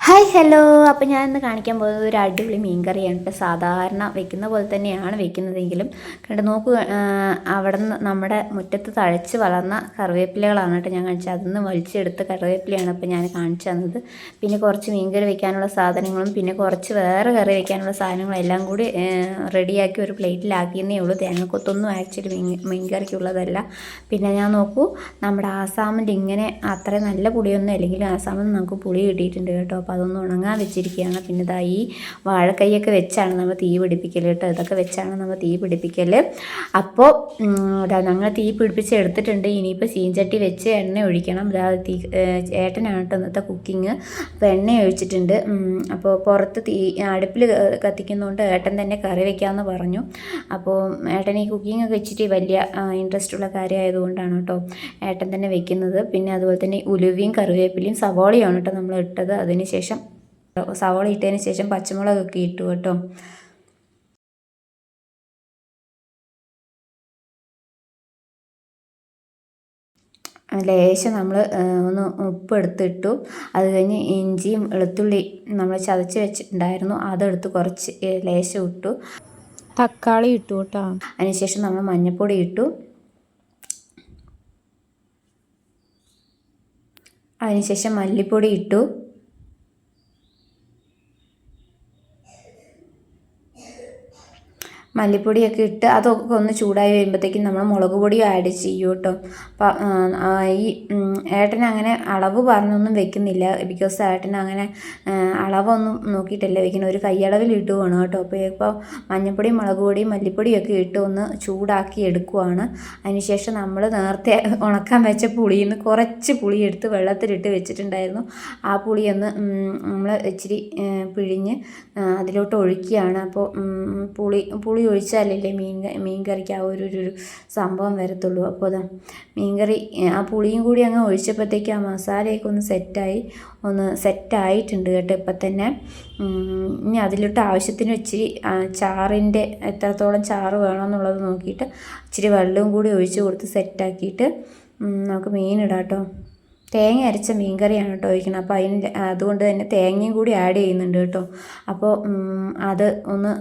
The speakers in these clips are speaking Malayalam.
Hi hello. അപ്പോൾ ഞാൻ ഇന്ന് കാണിക്കാൻ പോകുന്നത് ഒരു അടിപൊളി മീൻ കറിയാണ് കേട്ടോ. സാധാരണ വെക്കുന്ന പോലെ തന്നെയാണ് വെക്കുന്നതെങ്കിലും കണ്ട് നോക്കുക. അവിടെ നിന്ന് നമ്മുടെ മുറ്റത്ത് തഴച്ച് വളർന്ന കറിവേപ്പിലകളാണ് കേട്ടോ ഞാൻ കാണിച്ചത്. അതിൽ നിന്ന് വലിച്ചെടുത്ത കറിവേപ്പിലയാണ് അപ്പോൾ ഞാൻ കാണിച്ചു തന്നത്. പിന്നെ കുറച്ച് മീൻ കറി വെക്കാനുള്ള സാധനങ്ങളും പിന്നെ കുറച്ച് വേറെ കറി വെക്കാനുള്ള സാധനങ്ങളും എല്ലാം കൂടി റെഡിയാക്കി ഒരു പ്ലേറ്റിലാക്കിയെന്നേ ഉള്ളൂ. തേങ്ങക്കൊത്തൊന്നും ആക്ച്വലി മീൻ കറിക്കുള്ളതല്ല. പിന്നെ ഞാൻ നോക്കൂ, നമ്മുടെ ആസാമിൻ്റെ ഇങ്ങനെ അത്ര നല്ല പുളിയൊന്നും അല്ലെങ്കിലും ആസാമിൽ നിന്ന് നമുക്ക് പുളി കിട്ടിയിട്ടുണ്ട് കേട്ടോ. അപ്പോൾ അതൊന്ന് ഉണങ്ങാൻ വെച്ചിരിക്കുകയാണ്. പിന്നെ ഇതാ ഈ വാഴക്കൈയൊക്കെ വെച്ചാണ് നമ്മൾ തീ പിടിപ്പിക്കൽ കേട്ടോ. ഇതൊക്കെ വെച്ചാണ് നമ്മൾ തീ പിടിപ്പിക്കൽ. അപ്പോൾ ഇതാ ഞങ്ങൾ തീ പിടിപ്പിച്ച് എടുത്തിട്ടുണ്ട്. ഇനിയിപ്പോൾ ചീഞ്ചട്ടി വെച്ച് എണ്ണ ഒഴിക്കണം. ഇതാ ഏട്ടനാണ് കേട്ടോ ഇന്നത്തെ കുക്കിങ്. അപ്പോൾ എണ്ണ ഒഴിച്ചിട്ടുണ്ട്. അപ്പോൾ പുറത്ത് അടുപ്പിൽ കത്തിക്കുന്നതുകൊണ്ട് ഏട്ടൻ തന്നെ കറി വയ്ക്കാമെന്ന് പറഞ്ഞു. അപ്പോൾ ഏട്ടൻ ഈ കുക്കിംഗ് ഒക്കെ വെച്ചിട്ട് വലിയ ഇൻട്രസ്റ്റ് ഉള്ള കാര്യമായതുകൊണ്ടാണ് കേട്ടോ ഏട്ടൻ തന്നെ വെക്കുന്നത്. പിന്നെ അതുപോലെ തന്നെ ഉലുവയും കറിവേപ്പിലയും സവോളയാണ് കേട്ടോ നമ്മൾ ഇട്ടത്. അതിന് ശേഷം സവോള ഇട്ടതിന് ശേഷം പച്ചമുളകൊക്കെ ഇട്ടു കേട്ടോ. ലേശം നമ്മൾ ഒന്ന് ഉപ്പ് എടുത്തിട്ടു. അത് കഴിഞ്ഞ് ഇഞ്ചിയും വെളുത്തുള്ളി നമ്മൾ ചതച്ച് വെച്ചിട്ടുണ്ടായിരുന്നു, അതെടുത്ത് കുറച്ച് ലേശം ഇട്ടു. തക്കാളി ഇട്ടു കേട്ടോ. അതിനുശേഷം നമ്മൾ മഞ്ഞൾപ്പൊടി ഇട്ടു. അതിനുശേഷം മല്ലിപ്പൊടി ഇട്ടു. മല്ലിപ്പൊടിയൊക്കെ ഇട്ട് അതൊക്കെ ഒന്ന് ചൂടായി വരുമ്പോഴത്തേക്കും നമ്മൾ മുളക് പൊടിയും ആഡ് ചെയ്യും കേട്ടോ. അപ്പം ഈ ഏട്ടൻ അങ്ങനെ അളവ് പറഞ്ഞൊന്നും വെക്കുന്നില്ല. ബിക്കോസ് ഏട്ടൻ അങ്ങനെ അളവൊന്നും നോക്കിയിട്ടല്ല വെക്കുന്നത്, ഒരു കൈയളവിൽ ഇട്ട് വേണം കേട്ടോ. അപ്പോൾ ഇപ്പോൾ മഞ്ഞൾപ്പൊടിയും മുളക് പൊടിയും മല്ലിപ്പൊടിയൊക്കെ ഇട്ട് ഒന്ന് ചൂടാക്കി എടുക്കുവാണ്. അതിനുശേഷം നമ്മൾ നേരത്തെ ഉണക്കാൻ വെച്ച പുളിയിൽ നിന്ന് കുറച്ച് പുളി എടുത്ത് വെള്ളത്തിലിട്ട് വെച്ചിട്ടുണ്ടായിരുന്നു. ആ പുളിയൊന്ന് നമ്മൾ ഇച്ചിരി പിഴിഞ്ഞ് അതിലോട്ട് ഒഴിക്കുകയാണ്. അപ്പോൾ പുളി ഒഴിച്ചാലല്ലേ മീൻ കറിക്ക് ആ ഒരു സംഭവം വരത്തുള്ളൂ. അപ്പോൾ അതാ മീൻകറി ആ പുളിയും കൂടി അങ്ങ് ഒഴിച്ചപ്പോഴത്തേക്ക് ആ മസാലയൊക്കെ ഒന്ന് സെറ്റായിട്ടുണ്ട് കേട്ടോ ഇപ്പം തന്നെ. ഇനി അതിലോട്ട് ആവശ്യത്തിന് ഇച്ചിരി ചാറിൻ്റെ എത്രത്തോളം ചാറ് വേണമെന്നുള്ളത് നോക്കിയിട്ട് ഇച്ചിരി വെള്ളവും കൂടി ഒഴിച്ച് കൊടുത്ത് സെറ്റാക്കിയിട്ട് നമുക്ക് മീനിടാം കേട്ടോ. തേങ്ങ അരച്ച മീൻ കറിയാണ് കേട്ടോ ഒഴിക്കണം. അപ്പോൾ അതുകൊണ്ട് തന്നെ തേങ്ങയും കൂടി ആഡ് ചെയ്യുന്നുണ്ട് കേട്ടോ. അപ്പോൾ അത് ഒന്ന്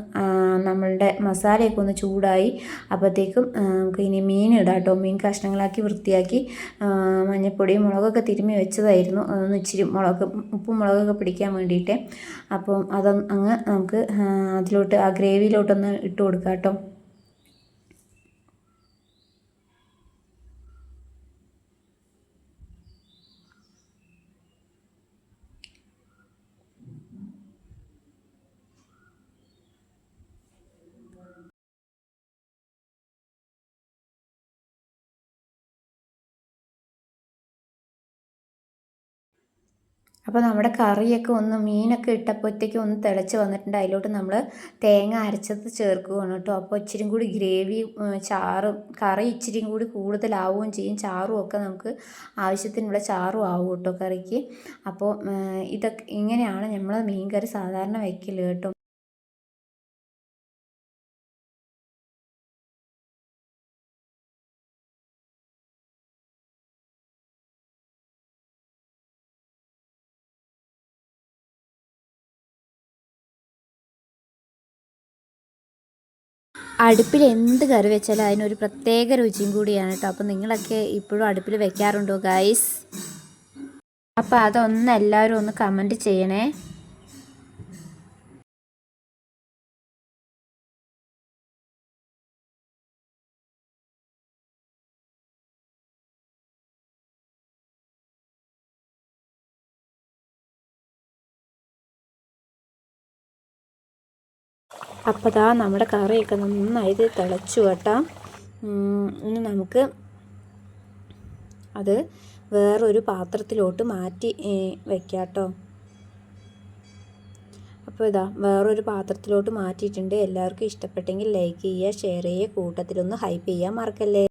നമ്മളുടെ മസാലയൊക്കെ ഒന്ന് ചൂടായി അപ്പോഴത്തേക്കും നമുക്ക് ഇനി മീൻ ഇടാം കേട്ടോ. മീൻ കഷ്ണങ്ങളാക്കി വൃത്തിയാക്കി മഞ്ഞൾപ്പൊടിയും മുളകൊക്കെ തിരുമ്മി വെച്ചതായിരുന്നു. അതൊന്ന് ഇച്ചിരി ഉപ്പും മുളകൊക്കെ പിടിക്കാൻ വേണ്ടിയിട്ട്. അപ്പം അങ്ങ് നമുക്ക് അതിലോട്ട് ആ ഗ്രേവിയിലോട്ടൊന്ന് ഇട്ട് കൊടുക്കാം കേട്ടോ. അപ്പോൾ നമ്മുടെ കറിയൊക്കെ മീനൊക്കെ ഇട്ടപ്പോഴത്തേക്കും ഒന്ന് തിളച്ച് വന്നിട്ടുണ്ട്. അതിലോട്ട് നമ്മൾ തേങ്ങ അരച്ചത് ചേർക്കുകയാണ് കേട്ടോ. അപ്പോൾ ഇച്ചിരി കൂടി ഗ്രേവി ചാറും കറി ഇച്ചിരി കൂടി കൂടുതലാവുകയും ചെയ്യും. ചാറും ഒക്കെ നമുക്ക് ആവശ്യത്തിനുള്ള ചാറും ആവും കേട്ടോ കറിക്ക്. അപ്പോൾ ഇതൊക്കെ ഇങ്ങനെയാണ് നമ്മൾ മീൻ കറി സാധാരണ വയ്ക്കൽ കേട്ടോ. അടുപ്പിൽ എന്ത് കറി വെച്ചാലും അതിനൊരു പ്രത്യേക രുചിയും കൂടിയാണ് കേട്ടോ. അപ്പോൾ നിങ്ങളൊക്കെ ഇപ്പോഴും അടുപ്പിൽ വെക്കാറുണ്ടോ ഗൈസ്? അപ്പോൾ അതൊന്ന് എല്ലാവരും ഒന്ന് കമൻറ്റ് ചെയ്യണേ. അപ്പോൾ ദാ നമ്മുടെ കറിയൊക്കെ നന്നായിട്ട് തിളച്ചു കേട്ടോ. ഇനി നമുക്ക് അത് വേറൊരു പാത്രത്തിലോട്ട് മാറ്റി വെക്കാം കേട്ടോ. അപ്പോൾ ഇതാ വേറൊരു പാത്രത്തിലോട്ട് മാറ്റിയിട്ടുണ്ട്. എല്ലാവർക്കും ഇഷ്ടപ്പെട്ടെങ്കിൽ ലൈക്ക് ചെയ്യുക, ഷെയർ ചെയ്യുക, കൂട്ടത്തിലൊന്ന് ഹൈപ്പ് ചെയ്യാൻ മറക്കല്ലേ.